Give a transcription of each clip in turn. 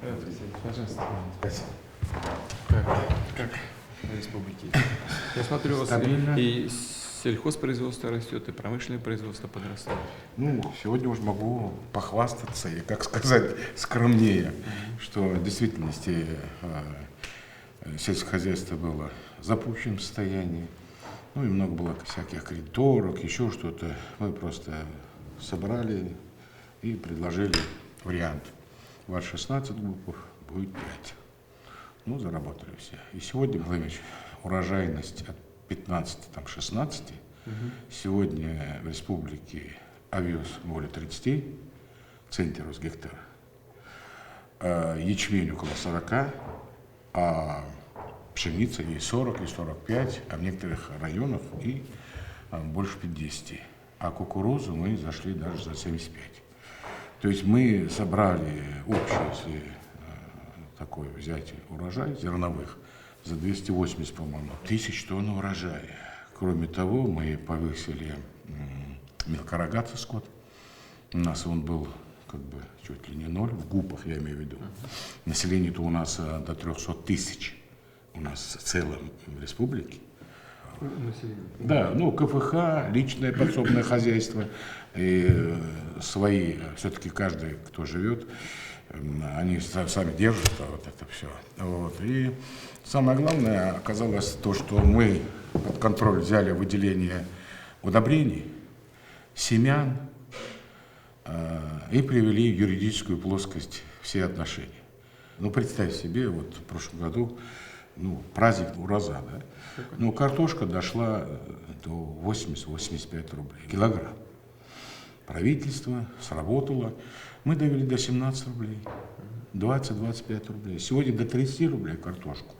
Пожалуйста. Спасибо. Как в республике? Я смотрю, у вас Стабильно. и сельхозпроизводство растет, и промышленное производство подрастает. Ну, сегодня уже могу похвастаться и, как сказать, скромнее, что в действительности сельское хозяйство было в запущенном состоянии. Ну и много было всяких кредиторок, еще что-то. Мы просто собрали и предложили вариант. У вас 16 группов, будет 5. Ну, заработали все. И сегодня, Владимир, урожайность от 15-16. Сегодня в республике овес более 30 центнеров с гектара. Ячмень около 40, а пшеница и 40, и 45, а в некоторых районах и больше 50. А кукурузу мы зашли даже за 75. То есть мы собрали общий, если такой взять урожай зерновых, за 280, по-моему, тысяч тонн урожая. Кроме того, мы повысили мелкорогатый скот. У нас он был как бы чуть ли не 0, в ГУПах я имею в виду. Население-то у нас до 300 тысяч. У нас в целом в республике. Население. Да, ну КФХ, личное подсобное хозяйство, и свои, все-таки каждый, кто живет, они сами держат вот это все. Вот. И самое главное оказалось то, что мы под контроль взяли выделение удобрений, семян и привели в юридическую плоскость все отношения. Ну, представь себе, вот в прошлом году, ну, праздник урожая, да? Ну, картошка дошла до 80-85 рублей килограмм. Правительство сработало. Мы довели до 17 рублей, 20-25 рублей. Сегодня до 30 рублей картошку.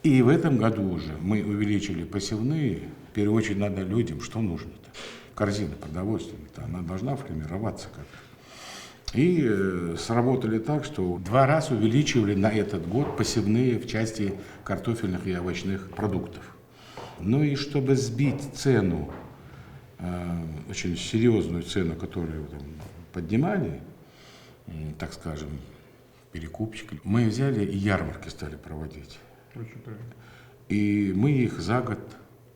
И в этом году уже мы увеличили посевные. В первую очередь надо людям, что нужно-то? Корзина продовольственная-то, она должна формироваться как-то. И сработали так, что 2 раза увеличивали на этот год посевные в части картофельных и овощных продуктов. Ну и чтобы сбить цену, очень серьезную цену, которую там поднимали, так скажем, перекупщики, мы взяли и ярмарки стали проводить. Очень правильно. И мы их за год,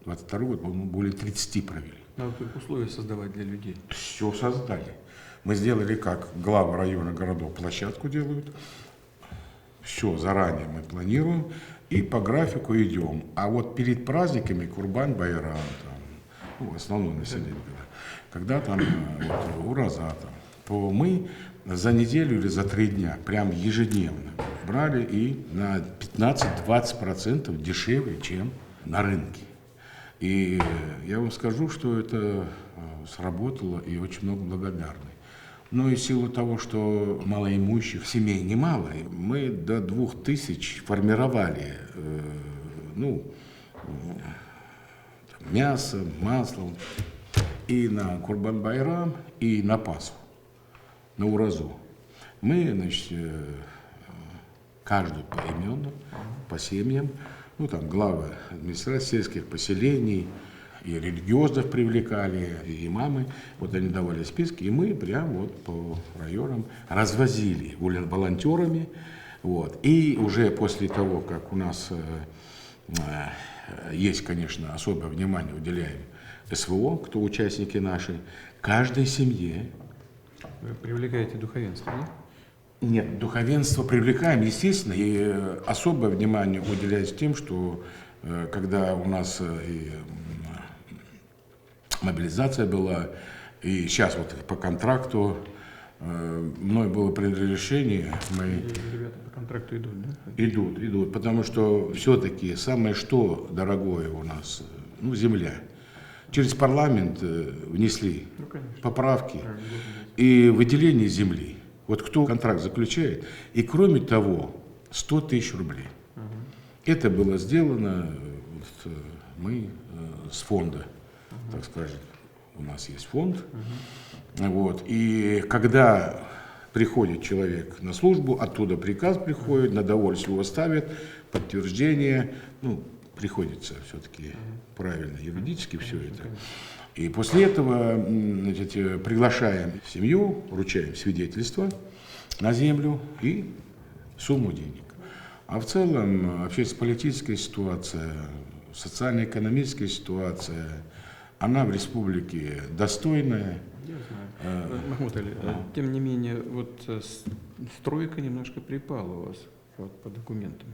22 год, по-моему, более 30 провели. Надо только условия создавать для людей. Все создали. Мы сделали, как главы района, городов площадку делают. Все заранее мы планируем и по графику идем. А вот перед праздниками Курбан-Байрам, ну, основное население, когда там вот, урожа, там, то мы за неделю или за 3 дня, прям ежедневно, брали и на 15-20% дешевле, чем на рынке. И я вам скажу, что это сработало, и очень много благодарны. Ну и в силу того, что малоимущих семей немало, мы до 2000 формировали мясо, масло и на Курбан-Байрам, и на Пасху, на Уразу. Мы, значит, каждую поименно, по семьям, ну там главы администрации сельских поселений, и религиозных привлекали, и имамы, вот они давали списки, и мы прям вот по районам развозили волонтерами, вот. И уже после того, как у нас есть, конечно, особое внимание уделяем СВО, кто участники наши, каждой семье. Вы привлекаете духовенство, нет? Нет, духовенство привлекаем, естественно, и особое внимание уделяется тем, что когда у нас и мобилизация была, и сейчас вот по контракту мной было принято решение, мы... Ребята по контракту идут, да? Идут, потому что все-таки самое что дорогое у нас, ну, земля. Через парламент внесли поправки и выделение земли. Вот кто контракт заключает, и кроме того 100 тысяч рублей. Это было сделано, вот, мы с фонда, так скажем, у нас есть фонд, вот, и когда приходит человек на службу, оттуда приказ приходит, на довольствие его ставят, подтверждение, ну, приходится все-таки правильно, юридически все это. И после этого, значит, приглашаем семью, вручаем свидетельство на землю и сумму денег. А в целом общественно-политическая ситуация, социально-экономическая ситуация, она в республике достойная. Я знаю. Махмуд Али, тем не менее, вот стройка немножко припала у вас вот, по документам.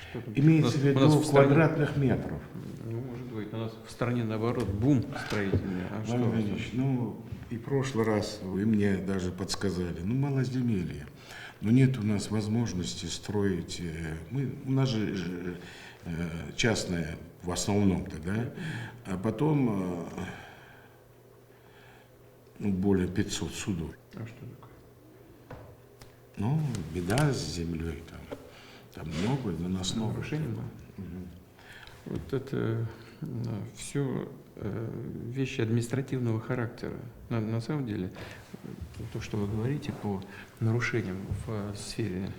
Что там? Имеется в У нас виду в стране- квадратных метров. Ну, может быть, у нас в стране, наоборот, бум строительный. А что? Владимир Владимирович, ну и в прошлый раз вы мне даже подсказали, ну малоземелье, но нет у нас возможности строить, у нас же частное в основном-то, да, а потом более 500 судов. А что такое? Ну, беда с землей там много, наносного. Нарушение, да? Вот это все вещи административного характера. На самом деле, то, что вы говорите по нарушениям в сфере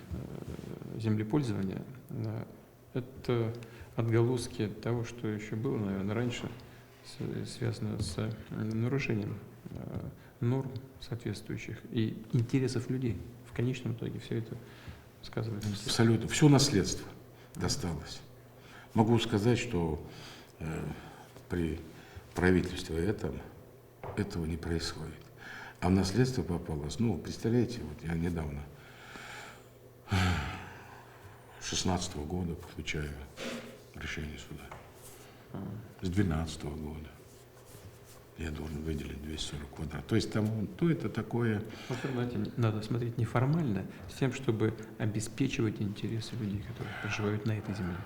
землепользования, это отголоски того, что еще было, наверное, раньше, связано с нарушением норм соответствующих и интересов людей. В конечном итоге все это сказывается. Абсолютно. Все наследство досталось. Могу сказать, что при правительстве этого не происходит. А в наследство попалось, ну, представляете, вот я недавно, 16-го года получаю решение суда. С 12-го года я должен выделить 240 квадратов. То есть там, то это такое... Вот, знаете, надо смотреть неформально, с тем, чтобы обеспечивать интересы людей, которые проживают на этой земле.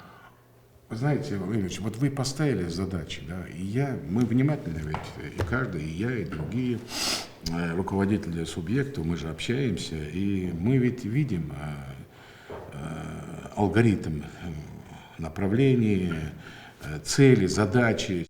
Знаете, Владимир Ильич, вот вы поставили задачи, да, мы внимательно ведь, и каждый, и я, и другие руководители субъектов, мы же общаемся, и мы ведь видим алгоритм направления, цели, задачи.